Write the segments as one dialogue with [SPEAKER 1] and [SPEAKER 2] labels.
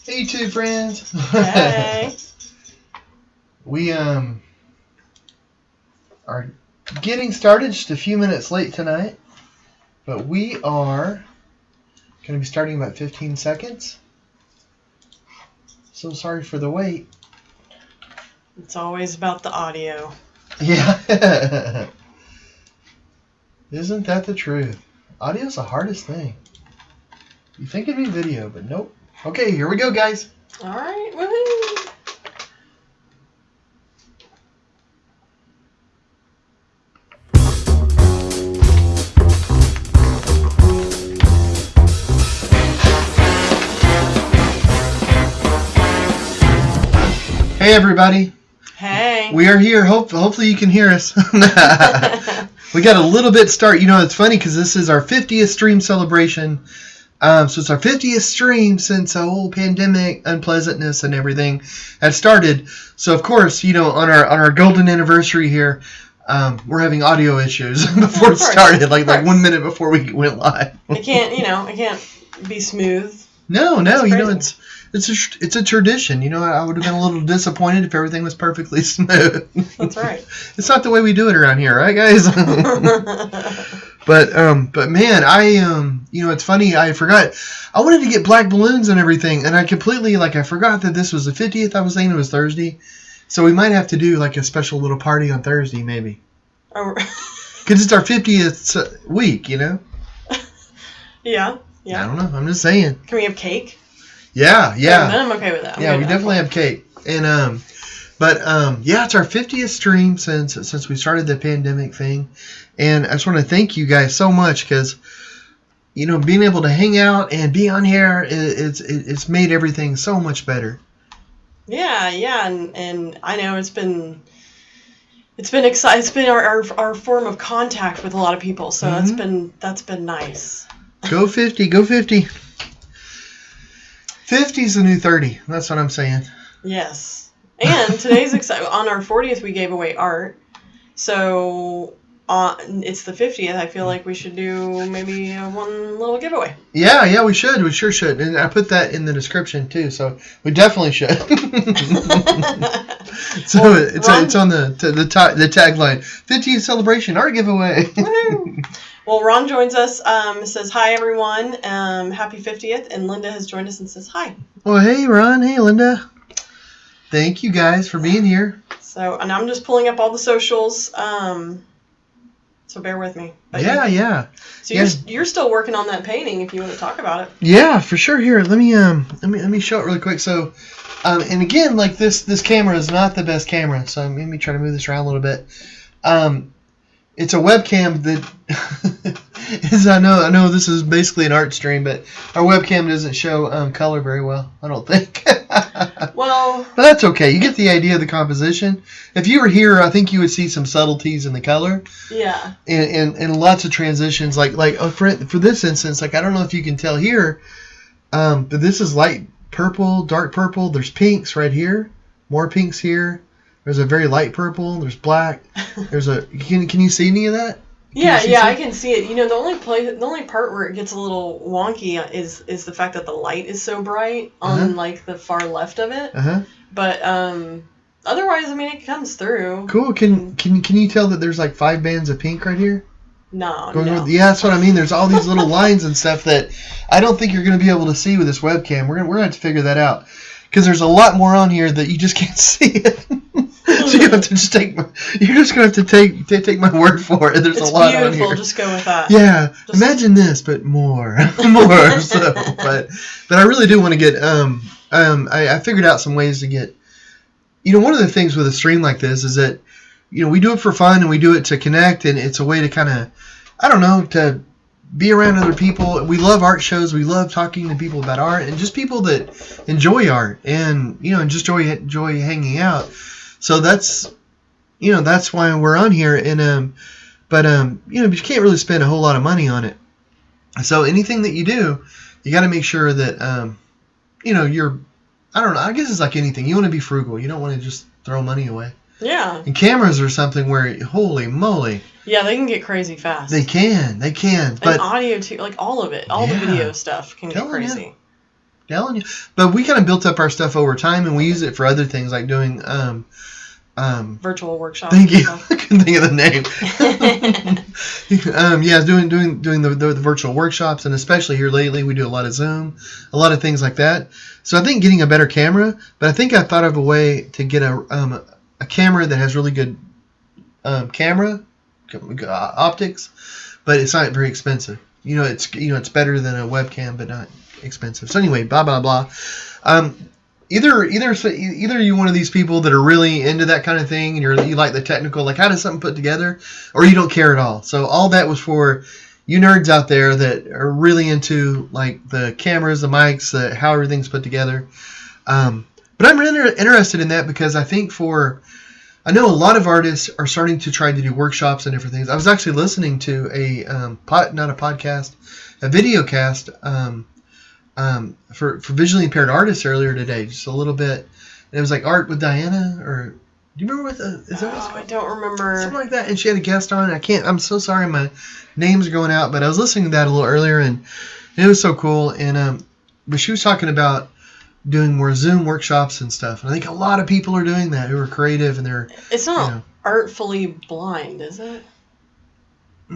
[SPEAKER 1] Hey, YouTube friends.
[SPEAKER 2] Hey.
[SPEAKER 1] We are getting started just a few minutes late tonight, but we are going to be starting in about 15 seconds. So sorry for the wait.
[SPEAKER 2] It's always about the audio.
[SPEAKER 1] Yeah. Isn't that the truth? Audio's the hardest thing. You think it'd be video, but nope. Okay, here we go, guys.
[SPEAKER 2] All right, woohoo!
[SPEAKER 1] Hey, everybody.
[SPEAKER 2] Hey.
[SPEAKER 1] We are here. Hopefully you can hear us. We got a little bit start. You know, it's funny because this is our 50th stream celebration. So it's our 50th stream since the whole pandemic, unpleasantness, and everything had started. So of course, you know, on our golden anniversary here, we're having audio issues before it started, like 1 minute before we went live.
[SPEAKER 2] It can't be smooth.
[SPEAKER 1] No, you know, it's a tradition. You know, I would have been a little disappointed if everything was perfectly smooth.
[SPEAKER 2] That's right.
[SPEAKER 1] It's not the way we do it around here, right, guys? But man, you know, it's funny. I forgot. I wanted to get black balloons and everything, and I completely I forgot that this was the 50th. I was thinking it was Thursday, so we might have to do like a special little party on Thursday, maybe.
[SPEAKER 2] Oh.
[SPEAKER 1] Because it's our 50th week, you know.
[SPEAKER 2] Yeah.
[SPEAKER 1] I don't know. I'm just saying.
[SPEAKER 2] Can we have cake?
[SPEAKER 1] Yeah.
[SPEAKER 2] Then I'm okay with that.
[SPEAKER 1] Yeah, we definitely have cake, and But yeah, it's our 50th stream since we started the pandemic thing, and I just want to thank you guys so much because, you know, being able to hang out and be on here, it's made everything so much better.
[SPEAKER 2] Yeah, and I know it's been exciting. It's been our form of contact with a lot of people, so that's been nice.
[SPEAKER 1] Go 50, go 50. 50's the new 30. That's what I'm saying.
[SPEAKER 2] Yes. And today's exciting. On our 40th, we gave away art. So it's the 50th. I feel like we should do maybe one little giveaway.
[SPEAKER 1] Yeah, we should. We sure should. And I put that in the description too. So we definitely should. So well, it's on the tagline: 50th celebration art giveaway.
[SPEAKER 2] Well, Ron joins us. Says hi everyone. Happy 50th. And Linda has joined us and says hi.
[SPEAKER 1] Well, hey Ron. Hey Linda. Thank you guys for being here.
[SPEAKER 2] So, and I'm just pulling up all the socials. So bear with me. But
[SPEAKER 1] yeah.
[SPEAKER 2] So you're still working on that painting. If you want to talk about it.
[SPEAKER 1] Yeah, for sure. Here, let me show it really quick. So, and again, like this camera is not the best camera. So let me try to move this around a little bit. It's a webcam that is. I know this is basically an art stream, but our webcam doesn't show color very well. I don't think.
[SPEAKER 2] Well,
[SPEAKER 1] but that's okay. You get the idea of the composition. If you were here, I think you would see some subtleties in the color.
[SPEAKER 2] Yeah.
[SPEAKER 1] And lots of transitions. Like for this instance, like I don't know if you can tell here, but this is light purple, dark purple. There's pinks right here. More pinks here. There's a very light purple. There's black. There's a. Can you see any of that?
[SPEAKER 2] Yeah, I can see it. You know, the only part where it gets a little wonky is the fact that the light is so bright on like the far left of it. But otherwise, I mean, it comes through.
[SPEAKER 1] Cool. Can you tell that there's like 5 bands of pink right here?
[SPEAKER 2] No.
[SPEAKER 1] Yeah, that's what I mean. There's all these little lines and stuff that I don't think you're going to be able to see with this webcam. We're gonna have to figure that out because there's a lot more on here that you just can't see it. So you have to just you're just gonna have to take my word for it. There's a lot on here. It's beautiful.
[SPEAKER 2] Just go with that.
[SPEAKER 1] Yeah, imagine this, but more. So, but I really do want to get. I figured out some ways to get. You know, one of the things with a stream like this is that, you know, we do it for fun and we do it to connect, and it's a way to kind of, I don't know, to be around other people. We love art shows. We love talking to people about art and just people that enjoy art and, you know, and just enjoy hanging out. So that's why we're on here, and but you know, you can't really spend a whole lot of money on it. So anything that you do, you got to make sure that you know, I don't know. I guess it's like anything. You want to be frugal. You don't want to just throw money away.
[SPEAKER 2] Yeah.
[SPEAKER 1] And cameras are something where, holy moly.
[SPEAKER 2] Yeah, they can get crazy fast.
[SPEAKER 1] They can. But
[SPEAKER 2] and audio too, like all of it, all the video stuff can get crazy.
[SPEAKER 1] Telling you. But we kind of built up our stuff over time, and we use it for other things like doing
[SPEAKER 2] virtual workshops.
[SPEAKER 1] Thank you. I couldn't think of the name. Doing the virtual workshops, and especially here lately, we do a lot of Zoom, a lot of things like that. So I think getting a better camera, but I think I thought of a way to get a camera that has really good camera optics, but it's not very expensive. It's better than a webcam, but not expensive. So anyway, blah blah blah. Either you're one of these people that are really into that kind of thing, and you like the technical, like how does something put together, or you don't care at all. So all that was for you nerds out there that are really into like the cameras, the mics, how everything's put together. But I'm really interested in that because I think I know a lot of artists are starting to try to do workshops and different things. I was actually listening to not a podcast, a video cast for visually impaired artists earlier today, just a little bit. And it was like Art with Diana, or do you remember what
[SPEAKER 2] I don't remember.
[SPEAKER 1] Something like that. And she had a guest on. I'm so sorry, my names are going out, but I was listening to that a little earlier, and it was so cool. And but she was talking about doing more Zoom workshops and stuff. And I think a lot of people are doing that who are creative, and they're.
[SPEAKER 2] It's not artfully blind, is it?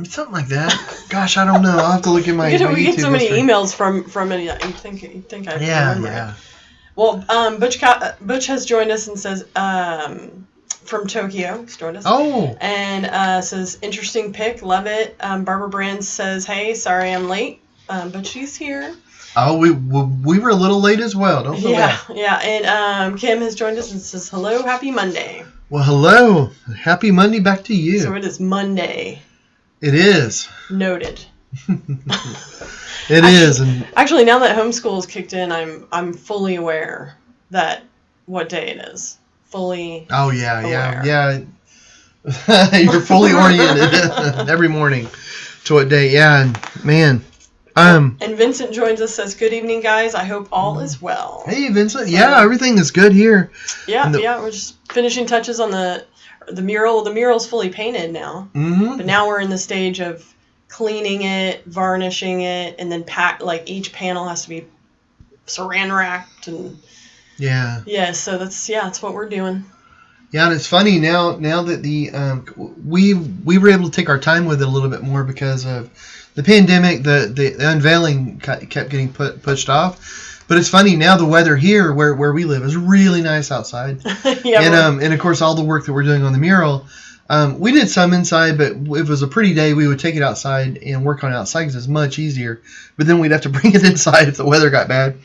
[SPEAKER 1] Something like that. Gosh, I don't know. I'll have to look at my.
[SPEAKER 2] We get so many emails from it. You think I remember. Yeah. Well, Butch has joined us and says from Tokyo. He's joined us.
[SPEAKER 1] Oh.
[SPEAKER 2] And says interesting pick, love it. Barbara Brands says, hey, sorry I'm late, but she's here.
[SPEAKER 1] Oh, we were a little late as well. Don't feel bad.
[SPEAKER 2] Yeah. And Kim has joined us and says, hello, happy Monday.
[SPEAKER 1] Well, hello, happy Monday back to you.
[SPEAKER 2] So it is Monday.
[SPEAKER 1] It is.
[SPEAKER 2] Noted.
[SPEAKER 1] It is. And
[SPEAKER 2] actually, now that homeschool is kicked in, I'm fully aware that what day it is. Fully.
[SPEAKER 1] Oh yeah. You're fully oriented every morning to what day. Yeah, and man.
[SPEAKER 2] And Vincent joins us, says, good evening, guys. I hope all is well.
[SPEAKER 1] Hey, Vincent. Yeah, everything is good here.
[SPEAKER 2] Yeah, we're just finishing touches on the mural. The mural's fully painted now. Mm-hmm. But now we're in the stage of cleaning it, varnishing it, and then each panel has to be saran wrapped and so that's what we're doing.
[SPEAKER 1] Yeah, and it's funny now that we were able to take our time with it a little bit more because of the pandemic. The unveiling kept getting pushed off. But it's funny now, the weather here where we live is really nice outside. And of course all the work that we're doing on the mural, we did some inside, but if it was a pretty day, we would take it outside and work on it outside because it's much easier. But then we'd have to bring it inside if the weather got bad.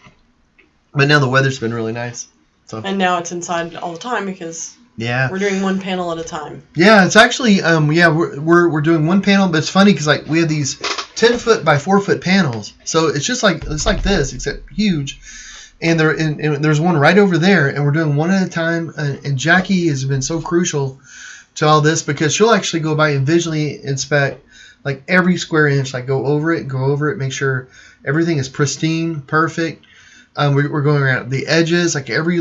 [SPEAKER 1] But now the weather's been really nice. So. And
[SPEAKER 2] now it's inside all the time because we're doing one panel at a time.
[SPEAKER 1] Yeah, it's actually we're doing one panel, but it's funny because like we have these 10-foot by 4-foot panels, so it's just like this except huge. And there's one right over there, and we're doing one at a time. And Jackie has been so crucial to all this because she'll actually go by and visually inspect like every square inch, like go over it, make sure everything is pristine, perfect. We're going around the edges, like every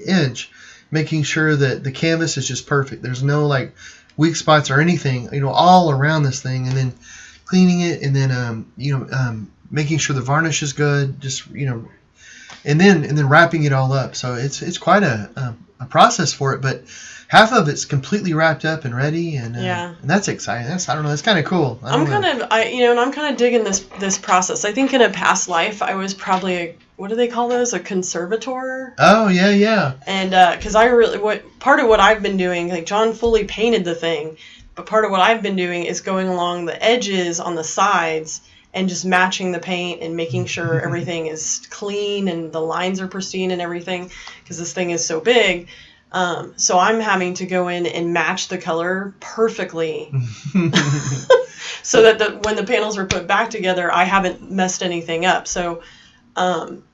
[SPEAKER 1] inch, making sure that the canvas is just perfect. There's no like weak spots or anything, all around this thing, and then cleaning it, and then making sure the varnish is good, just and then wrapping it all up. So it's quite a process for it, but half of it's completely wrapped up and ready, and that's exciting. That's kind of cool.
[SPEAKER 2] I'm kind of digging this process. I think in a past life I was probably what do they call those? A conservator?
[SPEAKER 1] Oh yeah.
[SPEAKER 2] And because part of what I've been doing, like John fully painted the thing, but part of what I've been doing is going along the edges on the sides and just matching the paint and making sure everything is clean and the lines are pristine and everything because this thing is so big. So I'm having to go in and match the color perfectly so that when the panels are put back together, I haven't messed anything up. So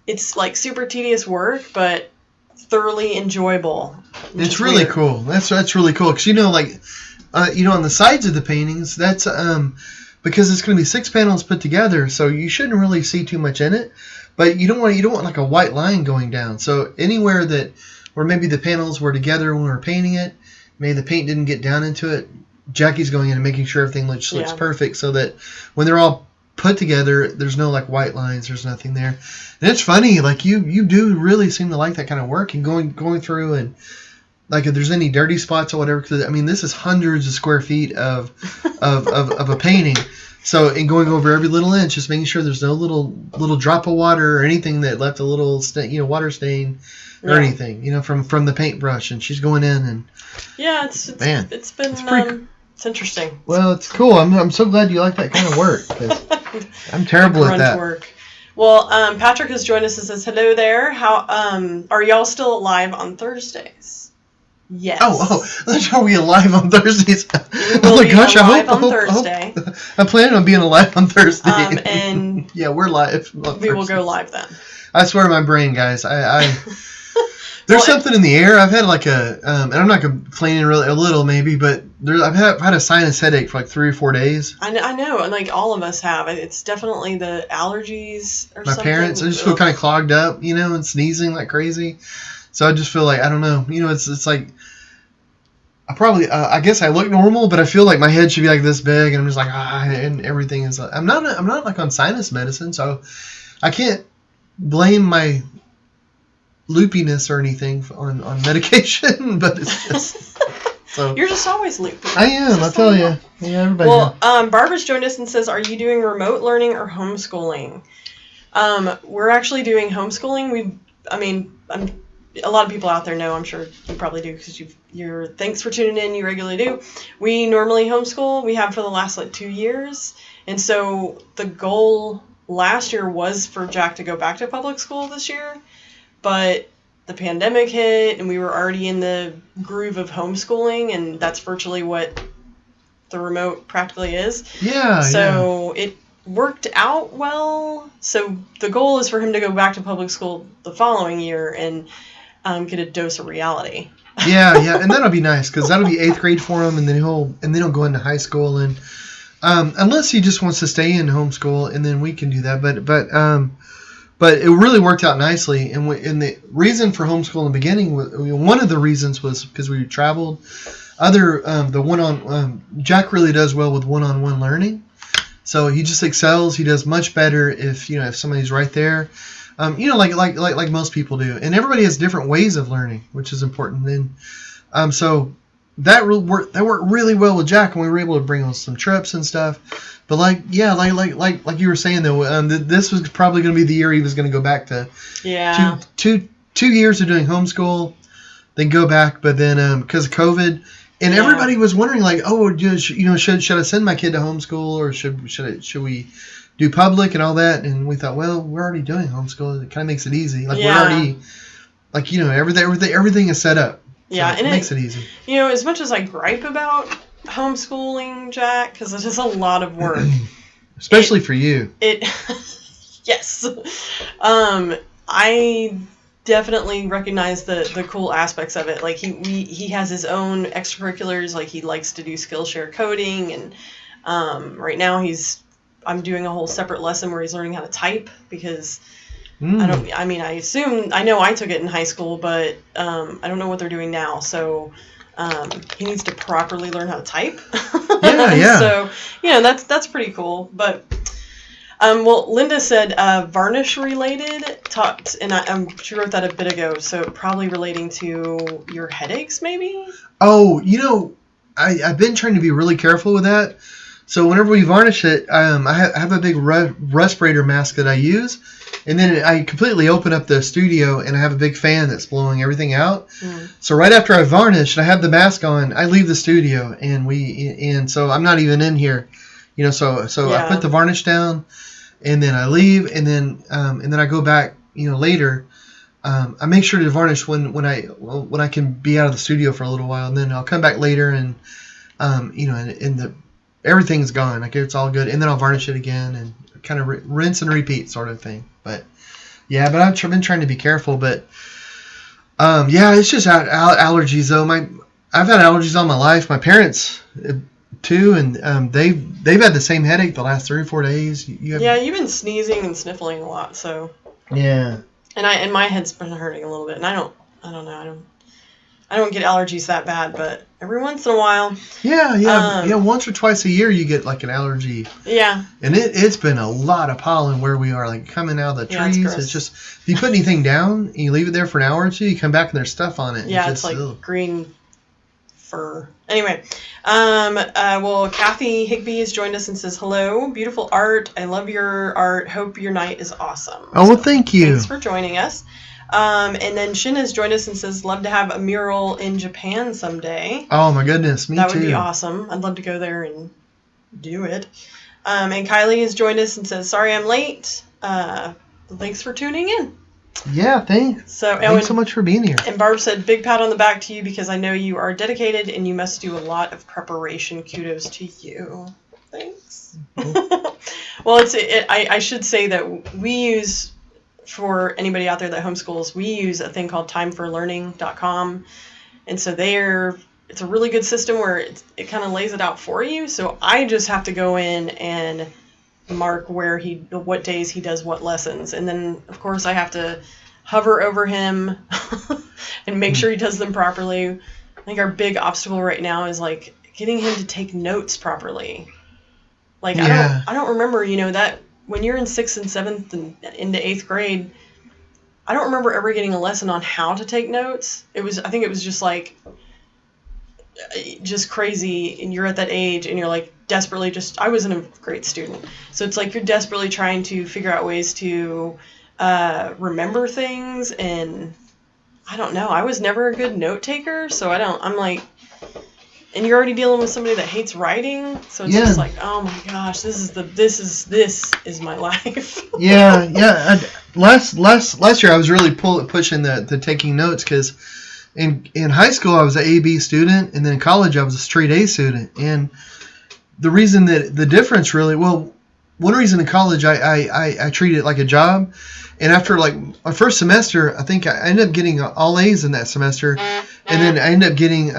[SPEAKER 2] it's like super tedious work, but thoroughly enjoyable.
[SPEAKER 1] It's really cool. That's really cool because on the sides of the paintings, that's because it's going to be 6 panels put together, so you shouldn't really see too much in it. But you don't want like a white line going down. So anywhere that or maybe the panels were together when we were painting it. Maybe the paint didn't get down into it. Jackie's going in and making sure everything looks perfect, so that when they're all put together, there's no like white lines. There's nothing there. And it's funny, like you do really seem to like that kind of work, and going through and like if there's any dirty spots or whatever. Because I mean, this is hundreds of square feet of a painting. So in going over every little inch, just making sure there's no little drop of water or anything that left a little water stain or anything, from the paintbrush. And she's going in and
[SPEAKER 2] it's been it's interesting.
[SPEAKER 1] Well, it's cool. I'm so glad you like that kind of work. 'Cause I'm terrible at that. Work.
[SPEAKER 2] Well, Patrick has joined us and says hello there. How are y'all still alive on Thursdays? Yes.
[SPEAKER 1] Are we alive on Thursdays?
[SPEAKER 2] Oh my gosh, I hope on Thursday.
[SPEAKER 1] I plan on being alive on Thursday.
[SPEAKER 2] And
[SPEAKER 1] yeah, we're live.
[SPEAKER 2] We will go live then.
[SPEAKER 1] I swear to my brain, guys. I there's something in the air. I've had like and I'm not complaining really a little maybe, but I've had a sinus headache for like 3 or 4 days.
[SPEAKER 2] I know, and like all of us have. It's definitely the allergies or something.
[SPEAKER 1] My parents, I just feel kind of clogged up, and sneezing like crazy. So I just feel like, I don't know, it's like, I probably, I guess I look normal, but I feel like my head should be like this big, and I'm just like, and everything is, I'm not like on sinus medicine, so I can't blame my loopiness or anything on medication, but it's just, so.
[SPEAKER 2] You're just always loopy.
[SPEAKER 1] I am, I tell you. Yeah, everybody.
[SPEAKER 2] Well, Barbara's joined us and says, are you doing remote learning or homeschooling? We're actually doing homeschooling. A lot of people out there know, I'm sure you probably do because thanks for tuning in, you regularly do. We normally homeschool. We have for the last 2 years. And so the goal last year was for Jack to go back to public school this year. But the pandemic hit and we were already in the groove of homeschooling, and that's virtually what the remote practically is.
[SPEAKER 1] Yeah.
[SPEAKER 2] So it worked out well. So the goal is for him to go back to public school the following year and get a dose of reality.
[SPEAKER 1] yeah, and that'll be nice because that'll be 8th grade for him, and then he'll go into high school, and unless he just wants to stay in homeschool, and then we can do that. But it really worked out nicely, and the reason for homeschool in the beginning was, one of the reasons was because we traveled. Jack really does well with one-on-one learning, so he just excels. He does much better if somebody's right there. Like most people do, and everybody has different ways of learning, which is important. And so that worked really well with Jack, and we were able to bring on some trips and stuff. But like you were saying though, this was probably going to be the year he was going to go back to.
[SPEAKER 2] Yeah.
[SPEAKER 1] 2 years of doing homeschool, then go back, but then because of COVID, and everybody was wondering like, should I send my kid to homeschool or should we do public and all that? And we thought, well, we're already doing homeschool. It kind of makes it easy. Like we're already, everything is set up. So
[SPEAKER 2] yeah, and
[SPEAKER 1] it makes it easy.
[SPEAKER 2] As much as I gripe about homeschooling Jack, because it is a lot of work,
[SPEAKER 1] especially for you.
[SPEAKER 2] Yes, I definitely recognize the cool aspects of it. Like he has his own extracurriculars. Like he likes to do Skillshare coding, and right now I'm doing a whole separate lesson where he's learning how to type because I know I took it in high school, but I don't know what they're doing now. So he needs to properly learn how to type.
[SPEAKER 1] Yeah.
[SPEAKER 2] So, that's pretty cool. But, Linda said varnish related talked, and she wrote that a bit ago. So probably relating to your headaches, maybe?
[SPEAKER 1] Oh, I've been trying to be really careful with that. So whenever we varnish it, I have a big respirator mask that I use, and then I completely open up the studio, and I have a big fan that's blowing everything out. So right after I varnish, I have the mask on, I leave the studio, and so I'm not even in here, So I put the varnish down, and then I leave, and then I go back, later. I make sure to varnish when I can be out of the studio for a little while, and then I'll come back later, and everything's gone. Like it's all good, and then I'll varnish it again and kind of rinse and repeat sort of thing. But I've been trying to be careful. But it's just allergies though. I've had allergies all my life. My parents too, and they've had the same headache the last 3 or 4 days. You've
[SPEAKER 2] been sneezing and sniffling a lot. So
[SPEAKER 1] yeah.
[SPEAKER 2] And my head's been hurting a little bit, and I I don't know. I don't get allergies that bad, but every once in a while.
[SPEAKER 1] Yeah. Once or twice a year you get like an allergy.
[SPEAKER 2] Yeah.
[SPEAKER 1] And it's been a lot of pollen where we are, like coming out of the trees. It's just, if you put anything down and you leave it there for an hour or two, you come back and there's stuff on it.
[SPEAKER 2] Yeah, it's like green fur. Anyway, well, Kathy Higby has joined us and says, hello, beautiful art. I love your art. Hope your night is awesome.
[SPEAKER 1] Oh, well, thank you.
[SPEAKER 2] Thanks for joining us. And then Shin has joined us and says, love to have a mural in Japan someday.
[SPEAKER 1] Oh, my goodness. Me too.
[SPEAKER 2] That would be awesome. I'd love to go there and do it. And Kylie has joined us and says, sorry I'm late. Thanks for tuning in.
[SPEAKER 1] Yeah, thanks. Thanks so much for being here.
[SPEAKER 2] And Barb said, big pat on the back to you because I know you are dedicated and you must do a lot of preparation. Kudos to you. Thanks. Cool. Well, I should say that we use, for anybody out there that homeschools, we use a thing called timeforlearning.com. And so it's a really good system where it kind of lays it out for you. So I just have to go in and mark what days he does what lessons. And then, of course, I have to hover over him and make sure he does them properly. I think our big obstacle right now is, like, getting him to take notes properly. Like, I don't remember, that when you're in 6th and 7th and into 8th grade, I don't remember ever getting a lesson on how to take notes. I think it was just like, just crazy, and you're at that age and you're like desperately I wasn't a great student, so it's like you're desperately trying to figure out ways to remember things, and I don't know, I was never a good note taker, so I'm like, and you're already dealing with somebody that hates writing, so it's just like, oh my gosh, this is my life. Last year I was really pushing the taking notes, because in high school I was an A/B student, and then in college I was a straight A student. And the reason that the difference really, well, one reason in college I treated it like a job, and after like my first semester, I think I ended up getting all A's in that semester, and then I ended up getting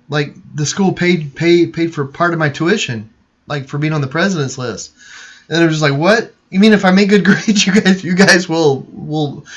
[SPEAKER 2] like the school paid for part of my tuition, like for being on the president's list. And I was just like, what? You mean if I make good grades, you guys will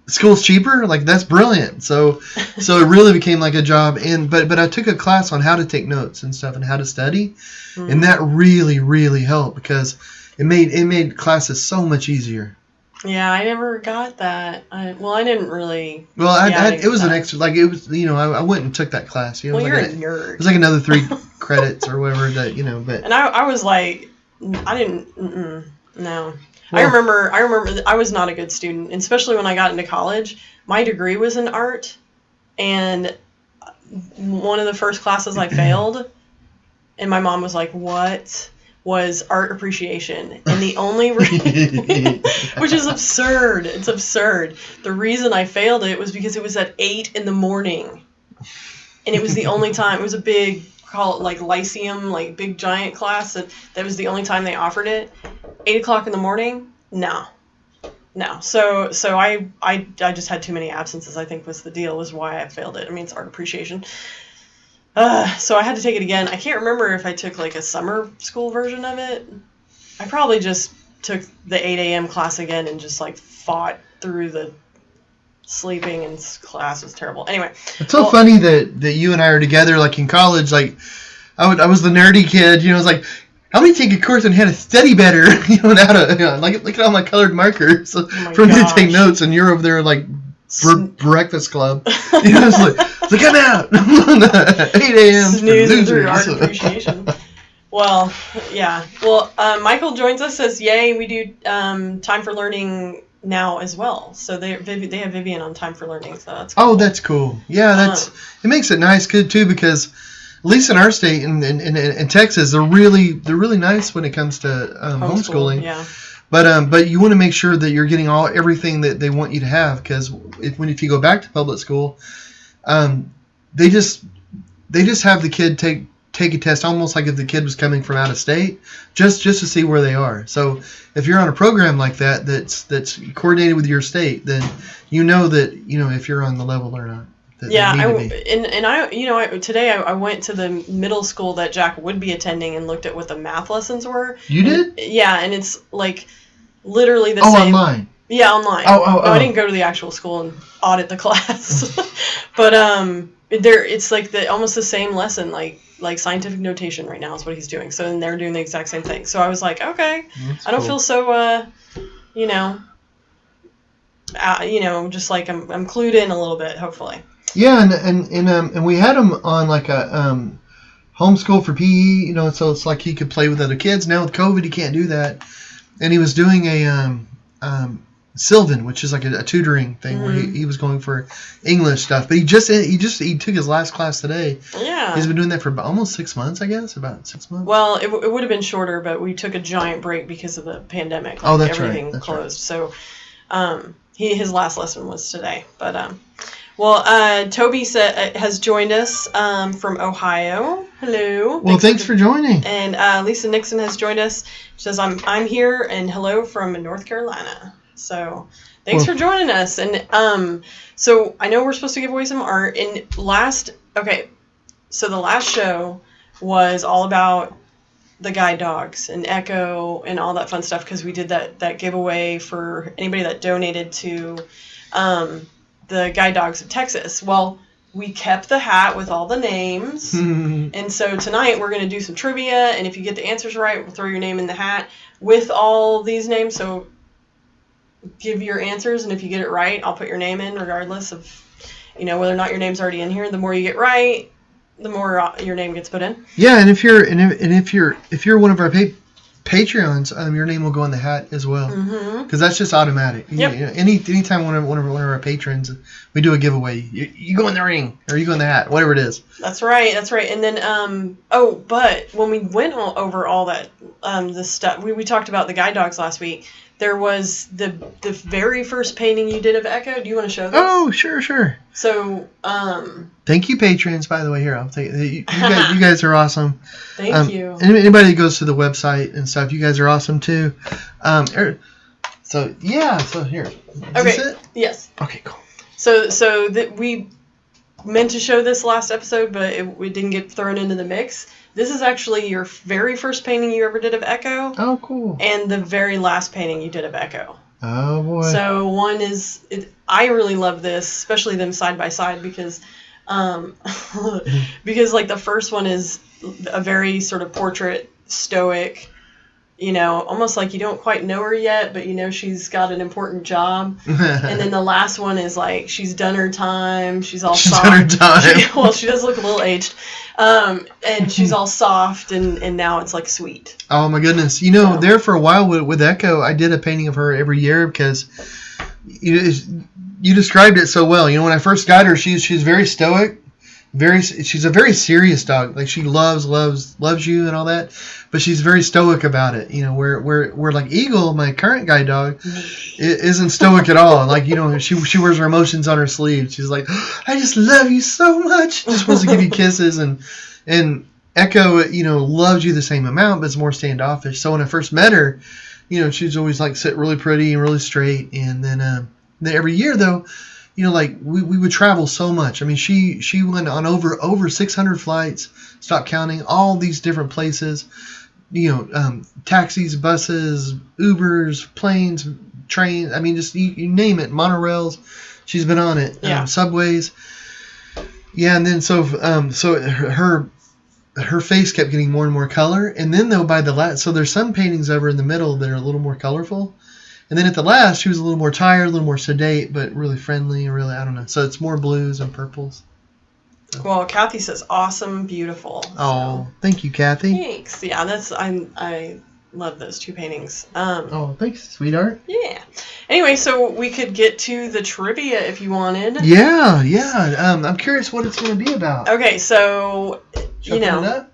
[SPEAKER 2] school's cheaper? Like, that's brilliant. So it really became like a job. And but I took a class on how to take notes and stuff and how to study, and that really, really helped, because it made classes so much easier. Yeah, I never got that. I didn't really.
[SPEAKER 1] Well, it was an extra, like, it was, I went and took that class.
[SPEAKER 2] Well, you're a nerd.
[SPEAKER 1] It was like another 3 credits or whatever that, but.
[SPEAKER 2] And I was like, I didn't, no. Well, I remember I was not a good student, especially when I got into college. My degree was in art, and one of the first classes I failed, and my mom was like, what? Was art appreciation. And the only which is absurd. It's absurd. The reason I failed it was because it was at 8 in the morning. And it was the only time. It was a big, call it like Lyceum, like big giant class. That was the only time they offered it. 8 o'clock in the morning? No. So I just had too many absences, I think, was the deal, was why I failed it. I mean, it's art appreciation. So I had to take it again. I can't remember if I took like a summer school version of it. I probably just took the 8 a.m. class again and just like fought through the sleeping, and class was terrible. Anyway. It's
[SPEAKER 1] so funny that you and I are together, like in college. Like I was the nerdy kid, I was like, how many take a course on how to study better, and how to, like, look at all my colored markers for me to take notes, and you're over there like Breakfast Club. It's like, I'm out. 8 a.m.
[SPEAKER 2] Snoozing through art appreciation. Well, yeah. Well, Michael joins us, says, yay, we do Time for Learning now as well. So they have Vivian on Time for Learning, so that's cool.
[SPEAKER 1] Oh, that's cool. Yeah, it makes it nice, too, because at least in our state and in Texas, they're really nice when it comes to homeschooling.
[SPEAKER 2] Yeah.
[SPEAKER 1] But you want to make sure that you're getting everything that they want you to have, because if you go back to public school, they just have the kid take a test almost like if the kid was coming from out of state, just to see where they are. So if you're on a program like that's coordinated with your state, then that if you're on the level or not.
[SPEAKER 2] Today I went to the middle school that Jack would be attending and looked at what the math lessons were.
[SPEAKER 1] You did?
[SPEAKER 2] Yeah, and it's like literally the same.
[SPEAKER 1] Online.
[SPEAKER 2] Yeah, online.
[SPEAKER 1] Oh.
[SPEAKER 2] No, I didn't go to the actual school and audit the class. But it's like almost the same lesson, like scientific notation right now is what he's doing. So then they're doing the exact same thing. So I was like, okay, I don't feel so just like I'm clued in a little bit, hopefully.
[SPEAKER 1] Yeah, and we had him on like a homeschool for PE, so it's like he could play with other kids. Now with COVID, he can't do that. And he was doing a Sylvan, which is like a tutoring thing where he was going for English stuff. But he took his last class today.
[SPEAKER 2] Yeah.
[SPEAKER 1] He's been doing that for almost 6 months, I guess, about 6 months.
[SPEAKER 2] Well, it would have been shorter, but we took a giant break because of the pandemic.
[SPEAKER 1] That's
[SPEAKER 2] everything
[SPEAKER 1] right.
[SPEAKER 2] closed. Right. So his last lesson was today. But Toby has joined us from Ohio. Hello.
[SPEAKER 1] Well, thanks for joining.
[SPEAKER 2] And Lisa Nixon has joined us. She says, I'm here, and hello from North Carolina. So thanks for joining us. And so I know we're supposed to give away some art. And so the last show was all about the guide dogs and Echo and all that fun stuff because we did that giveaway for anybody that donated to the guide dogs of Texas. Well, we kept the hat with all the names. And so tonight we're going to do some trivia. And if you get the answers right, we'll throw your name in the hat with all these names. So give your answers. And if you get it right, I'll put your name in regardless of, whether or not your name's already in here. The more you get right, the more your name gets put in. Yeah.
[SPEAKER 1] And if you're one of our Patreons, your name will go in the hat as well, because that's just automatic.
[SPEAKER 2] Yep.
[SPEAKER 1] Anytime one of our patrons, we do a giveaway. You go in the ring or you go in the hat, whatever it is.
[SPEAKER 2] That's right. And then but when we went over all that this stuff, we talked about the guide dogs last week. There was the very first painting you did of Echo. Do you want to show this?
[SPEAKER 1] Oh, sure.
[SPEAKER 2] So,
[SPEAKER 1] thank you, patrons. By the way, here I'll take you guys are awesome.
[SPEAKER 2] Thank you.
[SPEAKER 1] Anybody that goes to the website and stuff, you guys are awesome too. So here. Is this it?
[SPEAKER 2] Yes.
[SPEAKER 1] Okay, cool.
[SPEAKER 2] So we meant to show this last episode, but it didn't get thrown into the mix. This is actually your very first painting you ever did of Echo.
[SPEAKER 1] Oh, cool.
[SPEAKER 2] And the very last painting you did of Echo.
[SPEAKER 1] Oh, boy.
[SPEAKER 2] So one is, I really love this, especially them side by side, because like the first one is a very sort of portrait, stoic, almost like you don't quite know her yet, but she's got an important job. And then the last one is like she's done her time. She's all soft.
[SPEAKER 1] Done her time.
[SPEAKER 2] She does look a little aged. And she's all soft, and now it's like sweet.
[SPEAKER 1] Oh my goodness! There for a while with Echo, I did a painting of her every year because you described it so well. When I first got her, she's very stoic. She's a very serious dog. Like she loves you and all that, but she's very stoic about it. Where like Eagle, my current guide dog, isn't stoic at all. Like she wears her emotions on her sleeve. She's like, I just love you so much. Just wants to give you kisses and Echo, loves you the same amount, but it's more standoffish. So when I first met her, she's always like sit really pretty and really straight. And then every year though. Like we would travel so much. I mean, she went on over 600 flights, stopped counting, all these different places, taxis, buses, Ubers, planes, trains. I mean, just you name it, monorails. She's been on it, subways. Yeah, and then so her face kept getting more and more color, and then though by the last, so there's some paintings of her in the middle that are a little more colorful. And then at the last, she was a little more tired, a little more sedate, but really friendly, really, I don't know. So it's more blues and purples. So.
[SPEAKER 2] Well, Kathy says, awesome, beautiful.
[SPEAKER 1] Oh, thank you, Kathy.
[SPEAKER 2] Thanks. Yeah, I love those two paintings.
[SPEAKER 1] Thanks, sweetheart.
[SPEAKER 2] Yeah. Anyway, so we could get to the trivia if you wanted.
[SPEAKER 1] Yeah. I'm curious what it's going to be about.
[SPEAKER 2] Okay, so,
[SPEAKER 1] Should I put it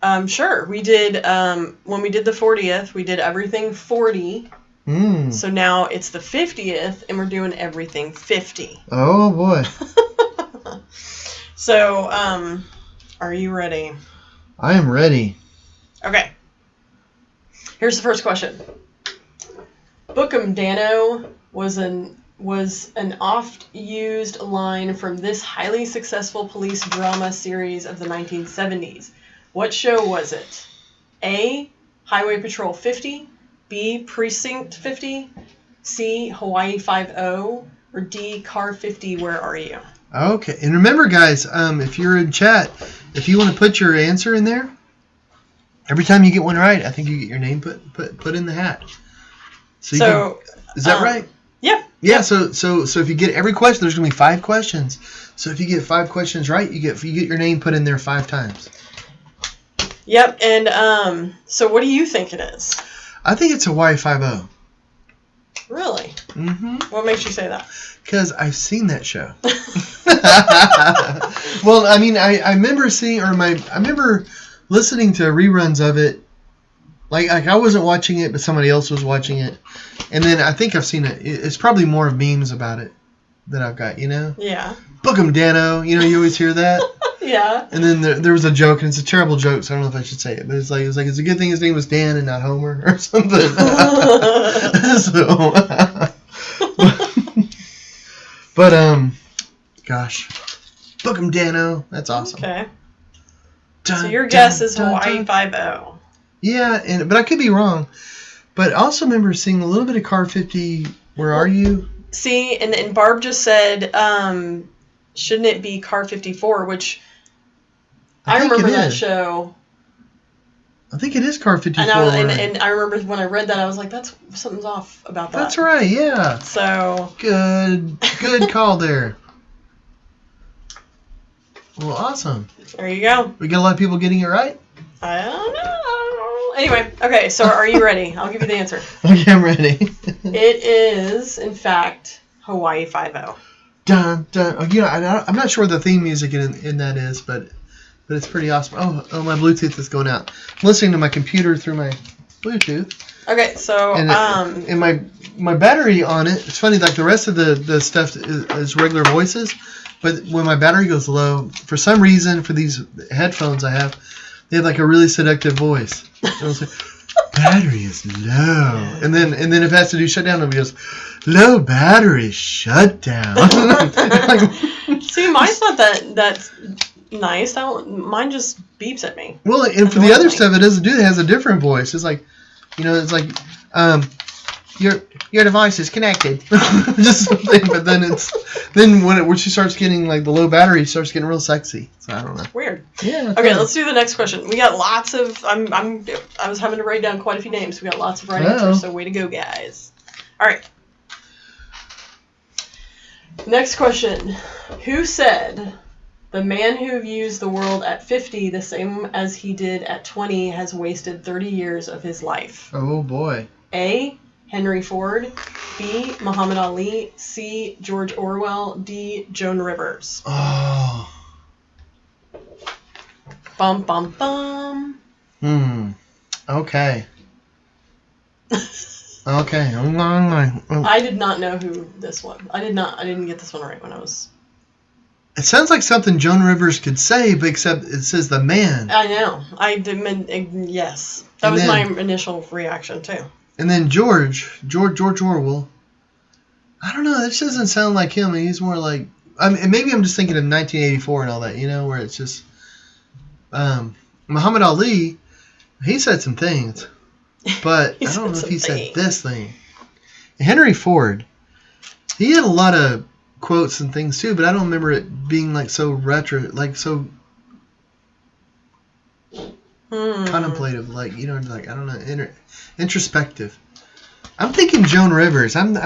[SPEAKER 1] up?
[SPEAKER 2] Sure. We did, when we did the 40th, we did everything 40. So now it's the 50th, and we're doing everything 50.
[SPEAKER 1] Oh, boy.
[SPEAKER 2] So, are you ready?
[SPEAKER 1] I am ready.
[SPEAKER 2] Okay. Here's the first question. Bookum Dano was an oft-used line from this highly successful police drama series of the 1970s. What show was it? A. Highway Patrol 50. B. Precinct 50. C, Hawaii 5-0, or D, Car 50, Where Are You?
[SPEAKER 1] Okay, and remember, guys, if you're in chat, if you want to put your answer in there, every time you get one right, I think you get your name put in the hat. So is that right?
[SPEAKER 2] Yep.
[SPEAKER 1] Yeah. So if you get every question, there's gonna be 5 questions. So if you get 5 questions right, you get your name put in there 5 times.
[SPEAKER 2] Yep. And so what do you think it is?
[SPEAKER 1] I think it's Hawaii 5-0.
[SPEAKER 2] Really?
[SPEAKER 1] Mm-hmm.
[SPEAKER 2] What makes you say that?
[SPEAKER 1] Because I've seen that show. Well, I mean, I remember seeing, I remember listening to reruns of it. Like I wasn't watching it, but somebody else was watching it. And then I think I've seen it. It's probably more of memes about it that I've got,
[SPEAKER 2] Yeah.
[SPEAKER 1] Book 'em, Dano. You always hear that.
[SPEAKER 2] Yeah.
[SPEAKER 1] And then there was a joke, and it's a terrible joke, so I don't know if I should say it. But it's a good thing his name was Dan and not Homer or something. But gosh, Book 'em, Dano. That's awesome.
[SPEAKER 2] Okay. So your guess is Hawaii 5-0.
[SPEAKER 1] Yeah, but I could be wrong. But I also remember seeing a little bit of Car 50. Where are you?
[SPEAKER 2] See, and Barb just said, shouldn't it be Car 54? Which I remember that show.
[SPEAKER 1] I think it is Car 54.
[SPEAKER 2] And I remember when I read that, I was like, something's off about that.
[SPEAKER 1] That's right, yeah.
[SPEAKER 2] So
[SPEAKER 1] good call there. Well, awesome.
[SPEAKER 2] There you go.
[SPEAKER 1] We got a lot of people getting it right?
[SPEAKER 2] I don't know. Anyway, okay, so are you ready? I'll give you the answer.
[SPEAKER 1] Okay, I'm ready.
[SPEAKER 2] It is, in fact, Hawaii 5-0.
[SPEAKER 1] Dun, dun. Oh, I'm not sure what the theme music in that is, but it's pretty awesome. Oh, my Bluetooth is going out. I'm listening to my computer through my Bluetooth.
[SPEAKER 2] Okay, so
[SPEAKER 1] and my battery on it. It's funny, like the rest of the stuff is regular voices, but when my battery goes low, for some reason, for these headphones I have, they have like a really seductive voice. So it's like, battery is low, and then if it has to do shutdown, it goes, low battery shutdown.
[SPEAKER 2] See, mine's not that nice. Mine just beeps at me.
[SPEAKER 1] Well, and for the other stuff, it doesn't do. It has a different voice. It's like, it's like, your device is connected, just something. But then when she starts getting like the low battery, it starts getting real sexy. So I don't know.
[SPEAKER 2] Weird.
[SPEAKER 1] Yeah.
[SPEAKER 2] Okay, let's do the next question. We got lots of. I was having to write down quite a few names. We got lots of right answers. So way to go, guys. All right. Next question. Who said, "The man who views the world at 50 the same as he did at 20 has wasted 30 years of his life"?
[SPEAKER 1] Oh boy.
[SPEAKER 2] A, Henry Ford. B, Muhammad Ali. C, George Orwell. D, Joan Rivers.
[SPEAKER 1] Oh.
[SPEAKER 2] Bum, bum, bum.
[SPEAKER 1] Okay. Okay.
[SPEAKER 2] I did not know who this was. I didn't get this one right when I was...
[SPEAKER 1] It sounds like something Joan Rivers could say, but except it says the man.
[SPEAKER 2] I know. Yes. That was my initial reaction, too.
[SPEAKER 1] And then George Orwell. I don't know. This doesn't sound like him. He's more like... maybe I'm just thinking of 1984 and all that, where it's just... Muhammad Ali, he said some things, but I don't know if he said this thing. Henry Ford, he had a lot of quotes and things too, but I don't remember it being like so retro, like so contemplative, like like I don't know, introspective. I'm thinking Joan Rivers. I'm.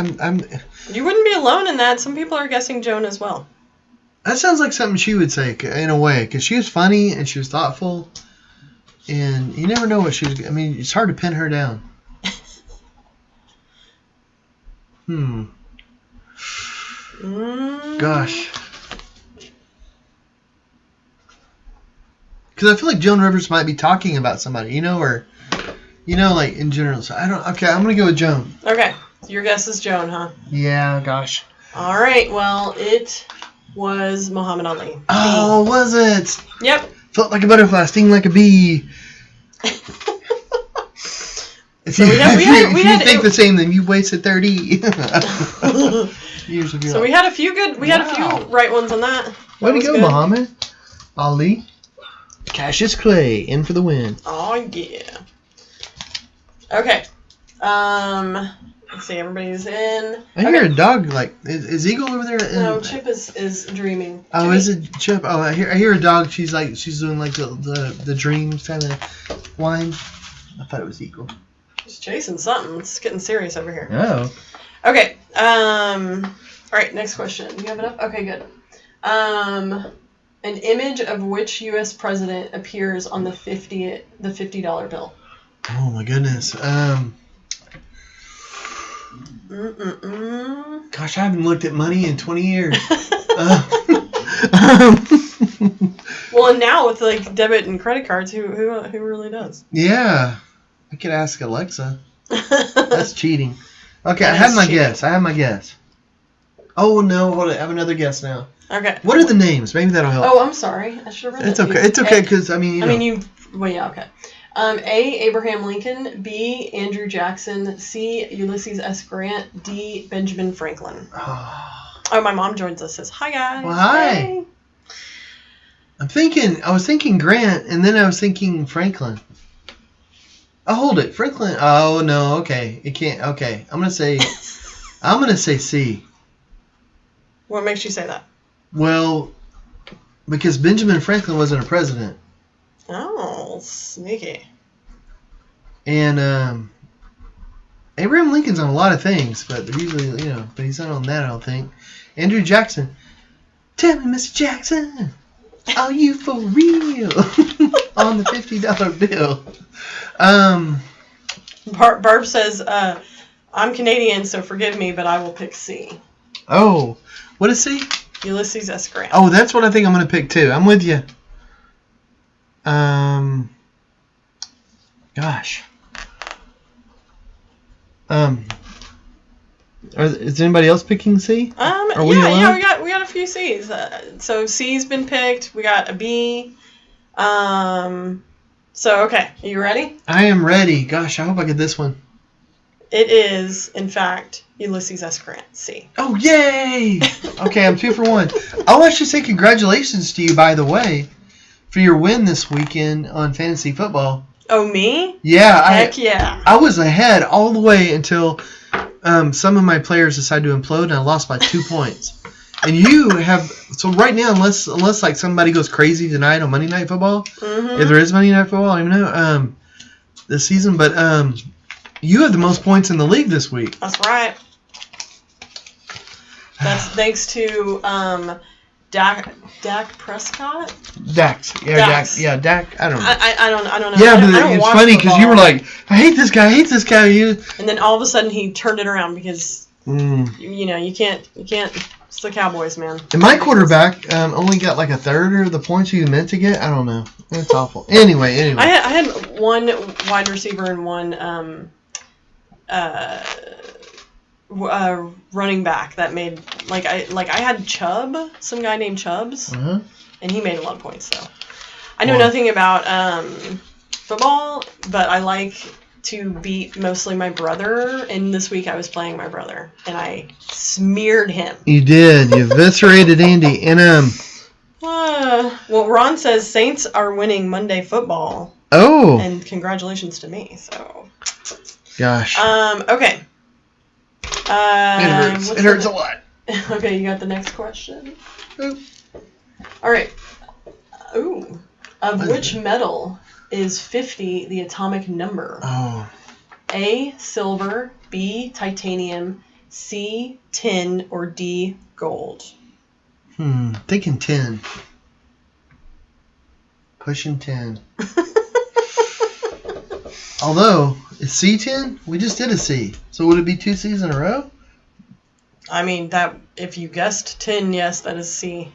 [SPEAKER 2] You wouldn't be alone in that. Some people are guessing Joan as well.
[SPEAKER 1] That sounds like something she would say in a way, because she was funny and she was thoughtful, and you never know what she was. I mean, it's hard to pin her down. Gosh. Because I feel like Joan Rivers might be talking about somebody, or, like in general. So I'm gonna go with Joan.
[SPEAKER 2] Okay, your guess is Joan, huh?
[SPEAKER 1] Yeah. Gosh.
[SPEAKER 2] All right. Well, it was Muhammad Ali.
[SPEAKER 1] Oh, was it?
[SPEAKER 2] Yep.
[SPEAKER 1] Felt like a butterfly, sting like a bee. If you think the same, then you wasted 30.
[SPEAKER 2] So we had a few right ones on that.
[SPEAKER 1] Way to go, good. Muhammad Ali. Cassius Clay in for the win.
[SPEAKER 2] Oh yeah. Okay. Let's see, everybody's in.
[SPEAKER 1] I hear a dog, like, is Eagle over there?
[SPEAKER 2] No, Chip is dreaming.
[SPEAKER 1] Oh,
[SPEAKER 2] Chippy.
[SPEAKER 1] is it Chip? Oh, I hear a dog. She's doing like the dreams kind of whine. I thought it was Eagle.
[SPEAKER 2] She's chasing something. It's getting serious over here.
[SPEAKER 1] Oh.
[SPEAKER 2] Okay. All right. Next question. You have it up? Okay, good. An image of which U.S. president appears on the $50 bill?
[SPEAKER 1] Oh my goodness. Gosh, I haven't looked at money in 20 years.
[SPEAKER 2] Well, and now with like debit and credit cards, who really does?
[SPEAKER 1] Yeah, I could ask Alexa. That's cheating. Okay, I
[SPEAKER 2] That is
[SPEAKER 1] have my
[SPEAKER 2] cheating.
[SPEAKER 1] guess. Oh no, hold it. I have another guess now.
[SPEAKER 2] Okay.
[SPEAKER 1] What are the names? Maybe that'll help.
[SPEAKER 2] Oh, I'm sorry. I should have read
[SPEAKER 1] It's
[SPEAKER 2] that to
[SPEAKER 1] okay.
[SPEAKER 2] you.
[SPEAKER 1] It's okay because
[SPEAKER 2] Well, yeah, okay. A. Abraham Lincoln. B. Andrew Jackson. C. Ulysses S. Grant. D. Benjamin Franklin. Oh, my mom joins us. Says hi, guys.
[SPEAKER 1] Well, hi.
[SPEAKER 2] Hey.
[SPEAKER 1] I was thinking Grant, and then I was thinking Franklin. Oh, hold it, Franklin. Oh no, okay, it can't. Okay, I'm gonna say C.
[SPEAKER 2] What makes you say that?
[SPEAKER 1] Well, because Benjamin Franklin wasn't a president,
[SPEAKER 2] Oh, sneaky.
[SPEAKER 1] and Abraham Lincoln's on a lot of things, but usually, but he's not on that. I don't think. Andrew Jackson. Tell me, Mr. Jackson, are you for real? On the $50 bill.
[SPEAKER 2] Barb says, I'm Canadian, so forgive me, but I will pick C.
[SPEAKER 1] Oh, what is C?
[SPEAKER 2] Ulysses S. Grant.
[SPEAKER 1] Oh, that's what I think I'm going to pick too. I'm with you. Gosh. Is anybody else picking C?
[SPEAKER 2] Yeah, we got a few C's. So C's been picked. We got a B. So okay, are you ready?
[SPEAKER 1] I am ready. Gosh, I hope I get this one.
[SPEAKER 2] It is, in fact, Ulysses S. Grant. C.
[SPEAKER 1] Oh, yay! Okay, I'm 2 for 1. Oh, I should say congratulations to you, by the way, for your win this weekend on fantasy football.
[SPEAKER 2] Oh, me?
[SPEAKER 1] Yeah.
[SPEAKER 2] Heck yeah.
[SPEAKER 1] I was ahead all the way until some of my players decided to implode, and I lost by 2 points. And you have, so right now, unless like somebody goes crazy tonight on Monday Night Football, if there is Monday Night Football, I don't even know, this season, but you have the most points in the league this week.
[SPEAKER 2] That's right. That's thanks to Dak Prescott.
[SPEAKER 1] Dax. Yeah,
[SPEAKER 2] Dax.
[SPEAKER 1] Dak. I don't know.
[SPEAKER 2] I don't know.
[SPEAKER 1] Yeah,
[SPEAKER 2] I
[SPEAKER 1] but
[SPEAKER 2] don't
[SPEAKER 1] it's
[SPEAKER 2] watch
[SPEAKER 1] funny because you were
[SPEAKER 2] football.
[SPEAKER 1] like, I hate this guy.
[SPEAKER 2] And then all of a sudden he turned it around because you can't. It's the Cowboys, man.
[SPEAKER 1] And my quarterback only got like a third of the points he meant to get. I don't know. It's awful. Anyway.
[SPEAKER 2] I had one wide receiver and one running back that made I had Chubb, some guy named Chubbs, and he made a lot of points. So I know nothing about football, but I like to beat mostly my brother. And this week I was playing my brother, and I smeared him.
[SPEAKER 1] You did. You eviscerated Andy. And
[SPEAKER 2] well, Ron says Saints are winning Monday football.
[SPEAKER 1] Oh.
[SPEAKER 2] And congratulations to me. So.
[SPEAKER 1] Gosh.
[SPEAKER 2] Okay.
[SPEAKER 1] It hurts. It hurts a lot.
[SPEAKER 2] Okay, you got the next question?
[SPEAKER 1] Oop.
[SPEAKER 2] All right. Ooh. Of which metal is 50 the atomic number?
[SPEAKER 1] Oh.
[SPEAKER 2] A, silver. B, titanium. C, tin. Or D, gold?
[SPEAKER 1] Thinking 10. Pushing 10. Although, is C 10? We just did a C. So would it be 2 C's in a row?
[SPEAKER 2] I mean, that if you guessed tin, yes, that is C.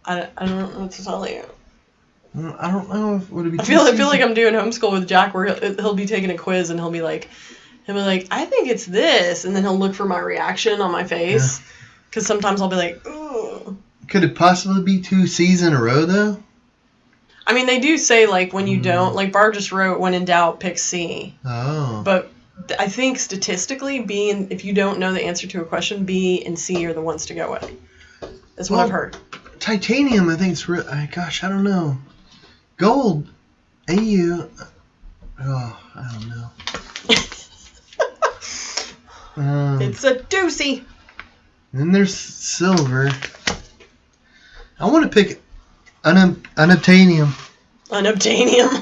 [SPEAKER 2] I don't know what to tell you.
[SPEAKER 1] I don't know if would it be.
[SPEAKER 2] I feel like I'm doing homeschool with Jack, where he'll be taking a quiz and he'll be like, I think it's this, and then he'll look for my reaction on my face, because sometimes I'll be like, ooh.
[SPEAKER 1] Could it possibly be 2 C's in a row though?
[SPEAKER 2] I mean, they do say like when you don't, like Barb just wrote, when in doubt, pick C.
[SPEAKER 1] Oh.
[SPEAKER 2] But I think statistically, B and if you don't know the answer to a question, B and C are the ones to go with. That's what I've heard.
[SPEAKER 1] Titanium, I think it's real. Gosh, I don't know. Gold, AU. Oh, I don't know.
[SPEAKER 2] It's a doozy.
[SPEAKER 1] Then there's silver. I want to pick unobtainium.
[SPEAKER 2] Unobtainium.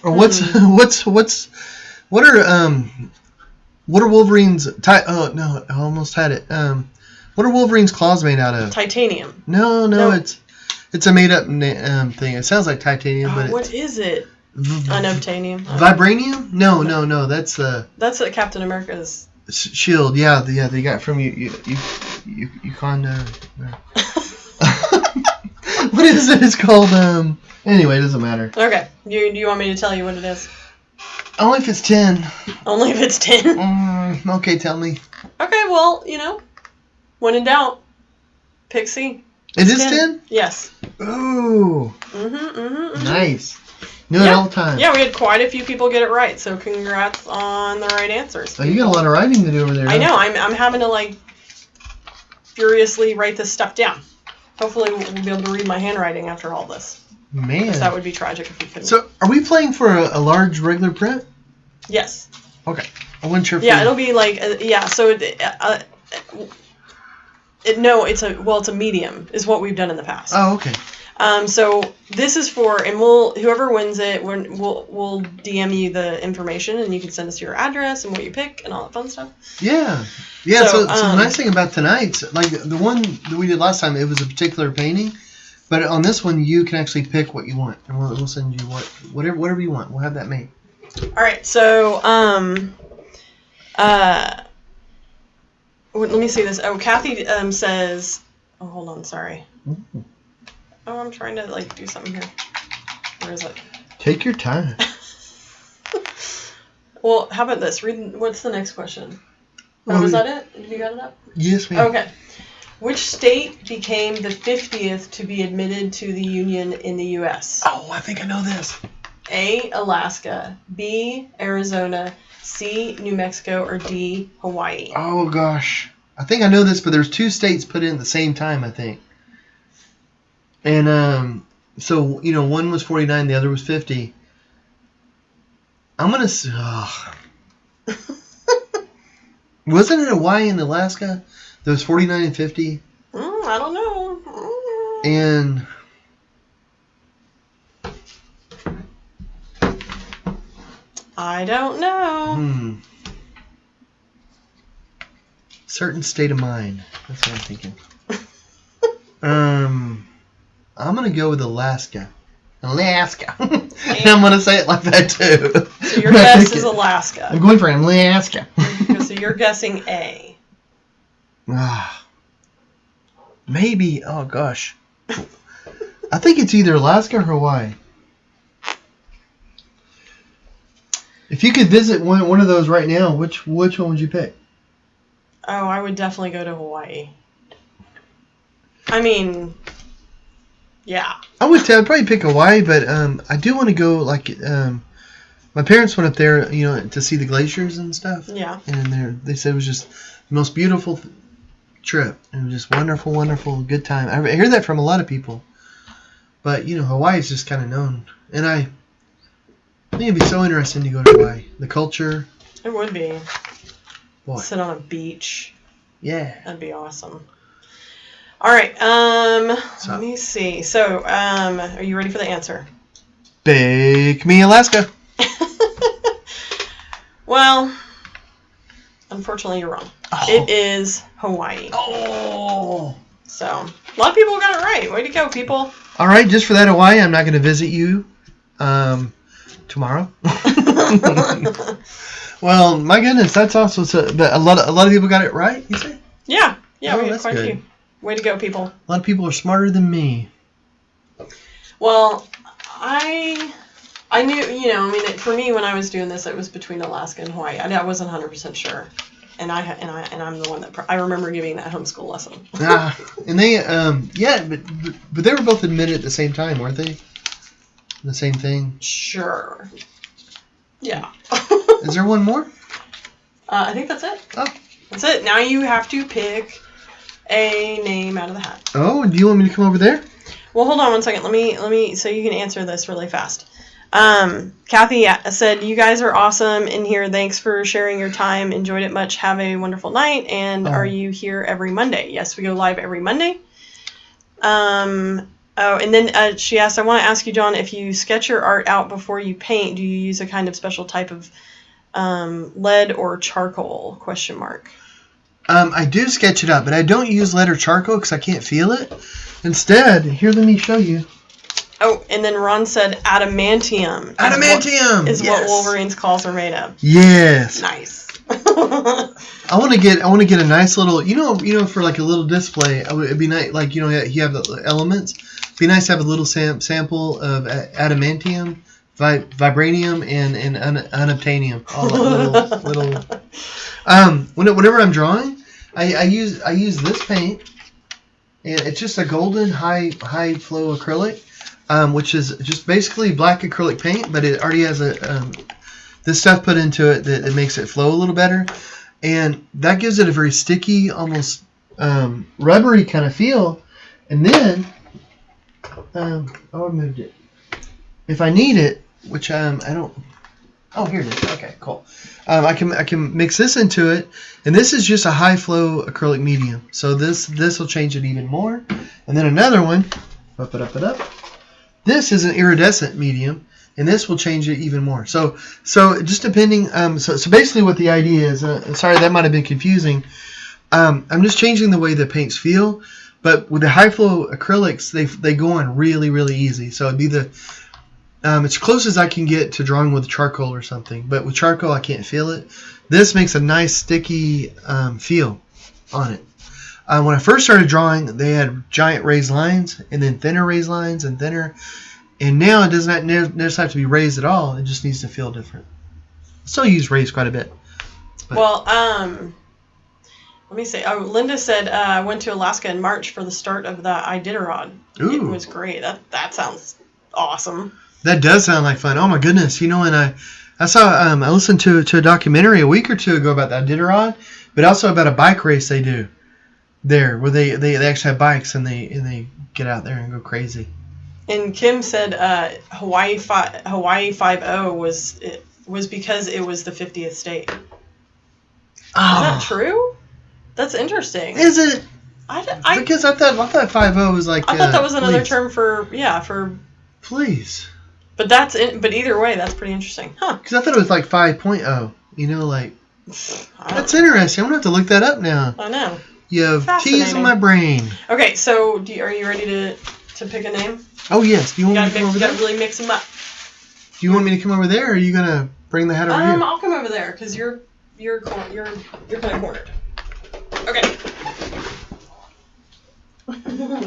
[SPEAKER 1] Or what are Wolverine's oh no, I almost had it. What are Wolverine's claws made out of?
[SPEAKER 2] Titanium.
[SPEAKER 1] No. It's a made up thing. It sounds like titanium, but
[SPEAKER 2] what is it? Unobtainium.
[SPEAKER 1] Vibranium? No. That's
[SPEAKER 2] Captain America's
[SPEAKER 1] shield. Yeah, they got from you con. What is it? It's called Anyway, it doesn't matter.
[SPEAKER 2] Okay. Do you want me to tell you what it is?
[SPEAKER 1] Only if it's 10.
[SPEAKER 2] Only if it's 10?
[SPEAKER 1] Okay, tell me.
[SPEAKER 2] Okay, well, when in doubt, pick C.
[SPEAKER 1] It is 10?
[SPEAKER 2] Yes.
[SPEAKER 1] Ooh. Nice. Knew it all the time.
[SPEAKER 2] Yeah, we had quite a few people get it right, so congrats on the right answers.
[SPEAKER 1] Oh, you got a lot of writing to do over there.
[SPEAKER 2] I know. I'm having to, furiously write this stuff down. Hopefully we'll be able to read my handwriting after all this.
[SPEAKER 1] Man.
[SPEAKER 2] Because that would be tragic if we couldn't.
[SPEAKER 1] So, are we playing for a large regular print?
[SPEAKER 2] Yes.
[SPEAKER 1] Okay. I wasn't sure if
[SPEAKER 2] it'll be so it's a medium is what we've done in the past.
[SPEAKER 1] Oh, okay.
[SPEAKER 2] So this is for, and whoever wins it, we'll DM you the information, and you can send us your address and what you pick and all that fun stuff.
[SPEAKER 1] Yeah. So the nice thing about tonight's, like the one that we did last time, it was a particular painting, but on this one you can actually pick what you want, and we'll send you whatever you want. We'll have that made.
[SPEAKER 2] All right. So let me see this. Oh, Kathy says. Oh, hold on. Sorry.
[SPEAKER 1] Ooh.
[SPEAKER 2] Oh, I'm trying to do something here. Where is it?
[SPEAKER 1] Take your time.
[SPEAKER 2] Well, how about this? Read. What's the next question? Was that it? You got it up?
[SPEAKER 1] Yes, ma'am.
[SPEAKER 2] Okay. Which state became the 50th to be admitted to the Union in the U.S.?
[SPEAKER 1] Oh, I think I know this.
[SPEAKER 2] A, Alaska. B, Arizona. C, New Mexico. Or D, Hawaii.
[SPEAKER 1] Oh, gosh. I think I know this, but there's 2 states put in at the same time, I think. And, so, one was 49, the other was 50. I'm going to... Wasn't it Hawaii and Alaska? There was 49 and 50?
[SPEAKER 2] I don't know.
[SPEAKER 1] And...
[SPEAKER 2] I don't know.
[SPEAKER 1] Certain state of mind. That's what I'm thinking. I'm going to go with Alaska. Alaska. And I'm going to say it like that, too.
[SPEAKER 2] So your guess is Alaska.
[SPEAKER 1] I'm going for Alaska.
[SPEAKER 2] So you're guessing A.
[SPEAKER 1] Maybe. Oh, gosh. I think it's either Alaska or Hawaii. If you could visit one of those right now, which one would you pick?
[SPEAKER 2] Oh, I would definitely go to Hawaii. I mean... Yeah.
[SPEAKER 1] I'd probably pick Hawaii, but I do want to go, my parents went up there, to see the glaciers and stuff.
[SPEAKER 2] Yeah.
[SPEAKER 1] And they said it was just the most beautiful trip. It was just wonderful, wonderful, good time. I hear that from a lot of people. But, Hawaii is just kind of known. And I think it'd be so interesting to go to Hawaii. The culture.
[SPEAKER 2] It would be.
[SPEAKER 1] Boy.
[SPEAKER 2] Sit on a beach.
[SPEAKER 1] Yeah.
[SPEAKER 2] That'd be awesome. All right. Let me see. So, are you ready for the answer?
[SPEAKER 1] Bake me Alaska.
[SPEAKER 2] Well, unfortunately, you're wrong.
[SPEAKER 1] Oh.
[SPEAKER 2] It is Hawaii.
[SPEAKER 1] Oh.
[SPEAKER 2] So, a lot of people got it right. Way to go, people.
[SPEAKER 1] All right. Just for that, Hawaii, I'm not going to visit you tomorrow. Well, my goodness, that's awesome. So, a lot of people got it right, you say?
[SPEAKER 2] Yeah.
[SPEAKER 1] Oh,
[SPEAKER 2] we had
[SPEAKER 1] that's
[SPEAKER 2] quite
[SPEAKER 1] good.
[SPEAKER 2] a few. Way to go, people.
[SPEAKER 1] A lot of people are smarter than me.
[SPEAKER 2] Well, I knew, for me, when I was doing this, it was between Alaska and Hawaii. I wasn't 100% sure. And I'm the one that I remember giving that homeschool lesson.
[SPEAKER 1] And they, but they were both admitted at the same time, weren't they? The same thing?
[SPEAKER 2] Sure. Yeah.
[SPEAKER 1] Is there one more?
[SPEAKER 2] I think that's it.
[SPEAKER 1] Oh.
[SPEAKER 2] That's it. Now you have to pick a name out of the hat.
[SPEAKER 1] Oh, do you want me to come over there?
[SPEAKER 2] Well, hold on one second. Let me so you can answer this really fast. Kathy said, "You guys are awesome in here. Thanks for sharing your time. Enjoyed it much. Have a wonderful night. And are you here every Monday?" Yes, we go live every Monday. And then she asked, "I want to ask you, John, if you sketch your art out before you paint, do you use a kind of special type of lead or charcoal?" ?
[SPEAKER 1] I do sketch it out, but I don't use lead or charcoal because I can't feel it. Instead, here, let me show you.
[SPEAKER 2] Oh, and then Ron said adamantium.
[SPEAKER 1] Adamantium
[SPEAKER 2] is what Wolverines' claws are made of.
[SPEAKER 1] Yes.
[SPEAKER 2] Nice.
[SPEAKER 1] I want to get a nice little, for like a little display. It'd be nice, like you have the elements. It'd be nice to have a little sample of adamantium, vibranium, and unobtainium. All that little. Whenever I'm drawing, I use this paint, and it's just a golden high flow acrylic, which is just basically black acrylic paint, but it already has this stuff put into it that it makes it flow a little better, and that gives it a very sticky, almost rubbery kind of feel. And then I removed it. If I need it, which I don't. Oh, here it is. Okay, cool. I can mix this into it, and this is just a high flow acrylic medium. So this will change it even more. And then another one, up it up. This is an iridescent medium, and this will change it even more. So just depending. So basically, what the idea is. Sorry, that might have been confusing. I'm just changing the way the paints feel, but with the high flow acrylics, they go on really, really easy. So it'd be it's close as I can get to drawing with charcoal or something. But with charcoal, I can't feel it. This makes a nice sticky feel on it. When I first started drawing, they had giant raised lines, and then thinner raised lines, and thinner. And now it does not necessarily have to be raised at all. It just needs to feel different. I still use raised quite a bit. But.
[SPEAKER 2] Well, let me see. Oh, Linda said I went to Alaska in March for the start of the Iditarod.
[SPEAKER 1] Ooh.
[SPEAKER 2] It was great. That sounds awesome.
[SPEAKER 1] That does sound like fun. Oh my goodness! And I saw I listened to a documentary a week or two ago about the Iditarod, but also about a bike race they do there, where they actually have bikes and they get out there and go crazy.
[SPEAKER 2] And Kim said Hawaii 5-0 was because it was the 50th state.
[SPEAKER 1] Oh.
[SPEAKER 2] Is that true? That's interesting.
[SPEAKER 1] Is it?
[SPEAKER 2] Because
[SPEAKER 1] I thought 5-0 was like.
[SPEAKER 2] I thought that was another term for.
[SPEAKER 1] Please.
[SPEAKER 2] But but either way, that's pretty interesting, huh?
[SPEAKER 1] Because I thought it was like 5.0. That's interesting. I'm gonna have to look that up now.
[SPEAKER 2] I know.
[SPEAKER 1] You have T's in my brain.
[SPEAKER 2] Okay, so are you ready to pick a name?
[SPEAKER 1] Oh yes. Do you want me to come over there?
[SPEAKER 2] You gotta really mix them up.
[SPEAKER 1] Do you want me to come over there, or are you gonna bring the hat over here?
[SPEAKER 2] I'll come over there because you're kind of cornered. Okay.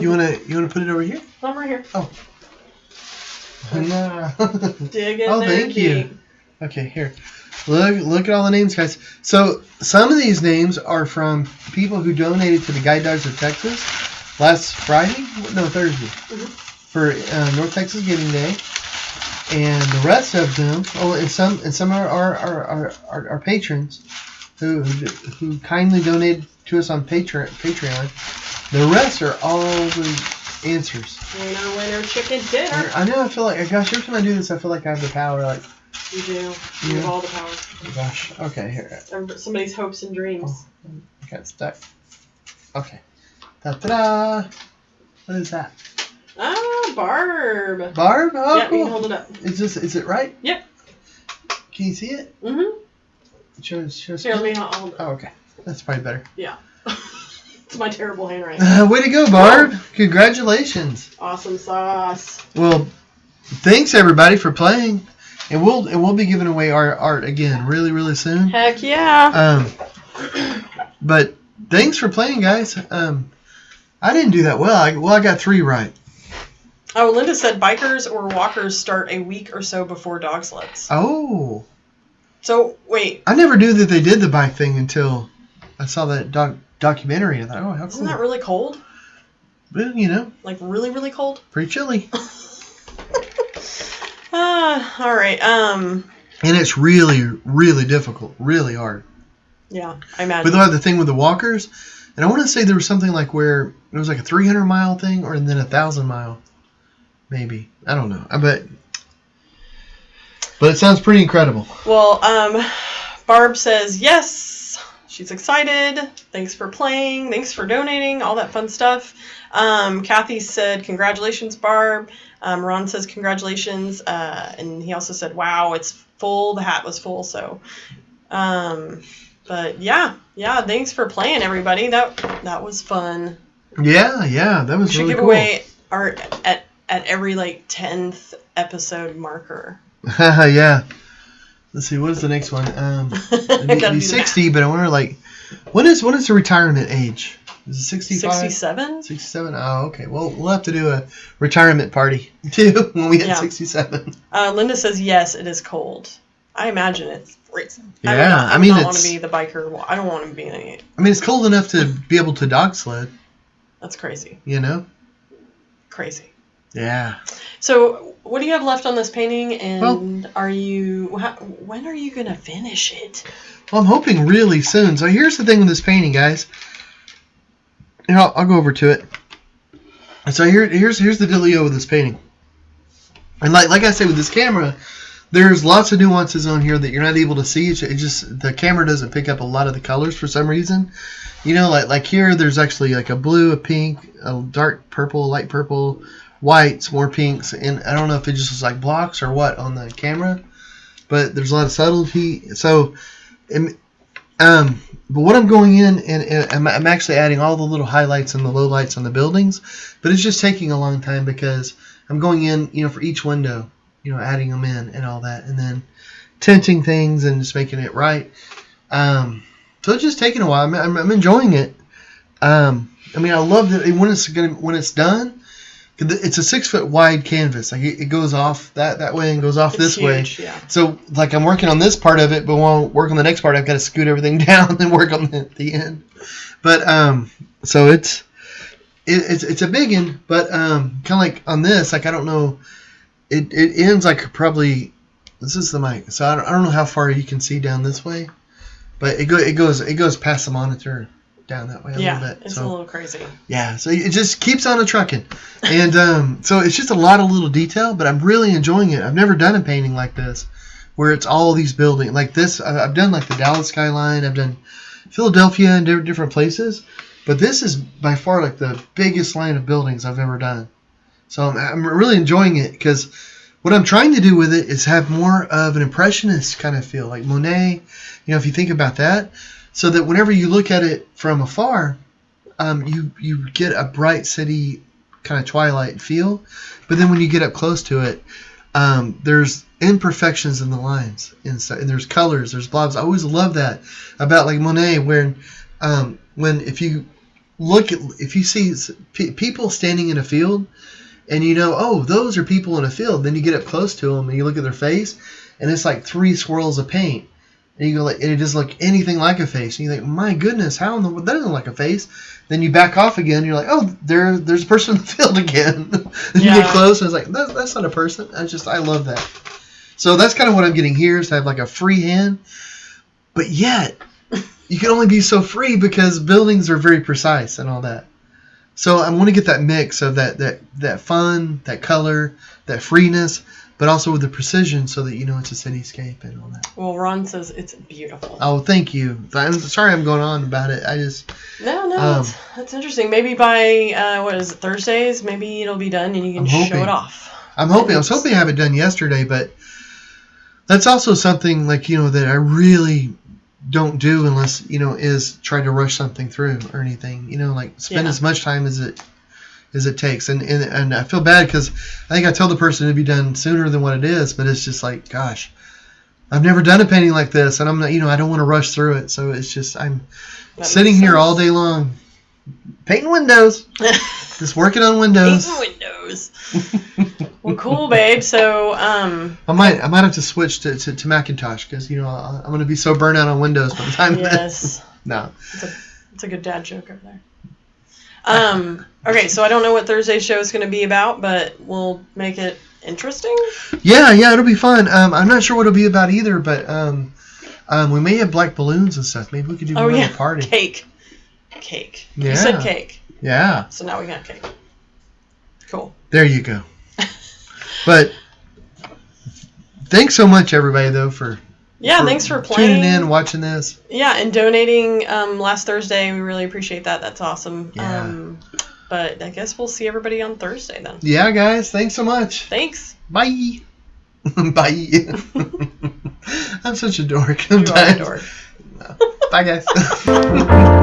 [SPEAKER 1] You wanna put it over here?
[SPEAKER 2] I'm right here.
[SPEAKER 1] Oh. No.
[SPEAKER 2] Dig in
[SPEAKER 1] oh,
[SPEAKER 2] there
[SPEAKER 1] thank
[SPEAKER 2] deep.
[SPEAKER 1] you. Okay, here. Look at all the names, guys. So some of these names are from people who donated to the Guide Dogs of Texas last Thursday, for North Texas Giving Day, and the rest of them. Oh, and some are our patrons who kindly donated to us on Patreon. The rest are all the answers.
[SPEAKER 2] Winner, chicken dinner.
[SPEAKER 1] I know. I feel like, gosh, every time I do this, I feel like I have the power. Like
[SPEAKER 2] you do. You have all the power.
[SPEAKER 1] Oh, gosh. Okay, here.
[SPEAKER 2] Somebody's hopes and dreams.
[SPEAKER 1] Oh, I got stuck. Okay. Da-da-da. What is that?
[SPEAKER 2] Barb.
[SPEAKER 1] Barb? Oh,
[SPEAKER 2] yeah,
[SPEAKER 1] cool.
[SPEAKER 2] You can hold it up.
[SPEAKER 1] Is it right?
[SPEAKER 2] Yep.
[SPEAKER 1] Can you see it?
[SPEAKER 2] Mm-hmm.
[SPEAKER 1] Show
[SPEAKER 2] Here, let me hold it.
[SPEAKER 1] Oh, okay. That's probably better.
[SPEAKER 2] Yeah. It's my terrible handwriting.
[SPEAKER 1] Way to go, Barb. Congratulations.
[SPEAKER 2] Awesome sauce.
[SPEAKER 1] Well, thanks everybody for playing. And we'll be giving away our art again really, really soon.
[SPEAKER 2] Heck yeah.
[SPEAKER 1] But thanks for playing, guys. I didn't do that well. I got 3 right.
[SPEAKER 2] Oh, Linda said bikers or walkers start a week or so before dog sleds.
[SPEAKER 1] Oh.
[SPEAKER 2] So, wait.
[SPEAKER 1] I never knew that they did the bike thing until I saw that documentary. I thought, oh, how cool.
[SPEAKER 2] Isn't that really cold?
[SPEAKER 1] But,
[SPEAKER 2] like really, really cold?
[SPEAKER 1] Pretty chilly.
[SPEAKER 2] All right.
[SPEAKER 1] And it's really, really difficult. Really hard.
[SPEAKER 2] Yeah, I imagine.
[SPEAKER 1] But they'll have the thing with the walkers. And I want to say there was something like where it was like a 300-mile thing or then a 1,000-mile. Maybe. I don't know. I bet. But it sounds pretty incredible.
[SPEAKER 2] Well, Barb says yes. She's excited. Thanks for playing. Thanks for donating. All that fun stuff. Kathy said, congratulations, Barb. Ron says congratulations. And he also said, wow, it's full. The hat was full. So, but yeah, thanks for playing, everybody. That was fun.
[SPEAKER 1] Yeah, that was really cool.
[SPEAKER 2] We should give away art at every 10th episode marker.
[SPEAKER 1] Yeah. Let's see, what is the next one? It'd be 60, but I wonder when is the retirement age? Is it 65?
[SPEAKER 2] 67?
[SPEAKER 1] 67? Oh, okay. Well, we'll have to do a retirement party too when we hit 67.
[SPEAKER 2] Linda says yes, it is cold. I imagine it's freezing.
[SPEAKER 1] Yeah,
[SPEAKER 2] I don't want to be the biker. I don't want to be any.
[SPEAKER 1] I mean, it's cold enough to be able to dog sled.
[SPEAKER 2] That's crazy.
[SPEAKER 1] You know?
[SPEAKER 2] Crazy.
[SPEAKER 1] Yeah.
[SPEAKER 2] So, what do you have left on this painting, and when are you going to finish it?
[SPEAKER 1] Well, I'm hoping really soon. So here's the thing with this painting, guys. I'll go over to it. So here's the dealio with this painting. And like I say with this camera, there's lots of nuances on here that you're not able to see. It just the camera doesn't pick up a lot of the colors for some reason. Like here, there's actually a blue, a pink, a dark purple, light purple, whites, more pinks, and I don't know if it just was blocks or what on the camera, but there's a lot of subtlety. So, but what I'm going in and I'm actually adding all the little highlights and the lowlights on the buildings, but it's just taking a long time because I'm going in, for each window, adding them in and all that, and then tinting things and just making it right. So it's just taking a while. I'm enjoying it. I love that when it's done. It's a 6 foot wide canvas. It goes off that way and goes off this
[SPEAKER 2] huge,
[SPEAKER 1] way.
[SPEAKER 2] Yeah.
[SPEAKER 1] So I'm working on this part of it, but when I work on the next part, I've got to scoot everything down and work on the end. But so it's a big one. But kind of on this, I don't know. It ends probably. This is the mic, so I don't know how far you can see down this way, but it goes past the monitor. Down that way a little bit.
[SPEAKER 2] It's a little crazy.
[SPEAKER 1] Yeah, so it just keeps on a trucking. And so it's just a lot of little detail, but I'm really enjoying it. I've never done a painting like this where it's all these buildings. Like this, I've done the Dallas skyline. I've done Philadelphia and different places. But this is by far the biggest line of buildings I've ever done. So I'm really enjoying it because what I'm trying to do with it is have more of an impressionist kind of feel. Like Monet, if you think about that. So that whenever you look at it from afar, you get a bright city kind of twilight feel. But then when you get up close to it, there's imperfections in the lines inside, and there's colors, there's blobs. I always love that about Monet, when if you see people standing in a field, and those are people in a field. Then you get up close to them and you look at their face, and it's like 3 swirls of paint. And you go and it doesn't look anything like a face. And you think, my goodness, how in the world that doesn't look like a face? Then you back off again. And you're like, oh, there's a person in the field again. Then you get close, and it's like that's not a person. I love that. So that's kind of what I'm getting here is to have a free hand, but yet you can only be so free because buildings are very precise and all that. So I want to get that mix of that fun, that color, that freeness. But also with the precision so that it's a cityscape and all that.
[SPEAKER 2] Well, Ron says it's beautiful.
[SPEAKER 1] Oh, thank you. I'm sorry I'm going on about it.
[SPEAKER 2] No, that's interesting. Maybe by, Thursdays, maybe it'll be done and you can show it off.
[SPEAKER 1] I was hoping to have it done yesterday, but that's also something that I really don't do unless, is try to rush something through or anything. Spend as much time as it takes, and I feel bad because I think I told the person it'd be done sooner than what it is, but it's just gosh, I've never done a painting like this, and I'm not, I don't want to rush through it, so it's just I'm sitting here all day long, painting windows, just working on windows.
[SPEAKER 2] Painting windows. Well, cool, babe. So
[SPEAKER 1] I might have to switch to Macintosh because I'm going to be so burnt out on Windows by the time.
[SPEAKER 2] Yes.
[SPEAKER 1] No.
[SPEAKER 2] It's a good dad joke over there. Okay, so I don't know what Thursday's show is going to be about, but we'll make it interesting.
[SPEAKER 1] Yeah, it'll be fun. I'm not sure what it'll be about either, but we may have black balloons and stuff. Maybe we could do more of a party.
[SPEAKER 2] Cake.
[SPEAKER 1] Yeah.
[SPEAKER 2] You said cake.
[SPEAKER 1] Yeah.
[SPEAKER 2] So now we got cake. Cool.
[SPEAKER 1] There you go. But thanks so much, everybody, though, for
[SPEAKER 2] thanks for playing,
[SPEAKER 1] tuning in, watching this.
[SPEAKER 2] Yeah, and donating last Thursday. We really appreciate that. That's awesome.
[SPEAKER 1] Yeah.
[SPEAKER 2] But I guess we'll see everybody on Thursday then.
[SPEAKER 1] Yeah, guys. Thanks so much.
[SPEAKER 2] Thanks.
[SPEAKER 1] Bye. Bye. I'm such a dork.
[SPEAKER 2] You are a dork.
[SPEAKER 1] Bye, guys.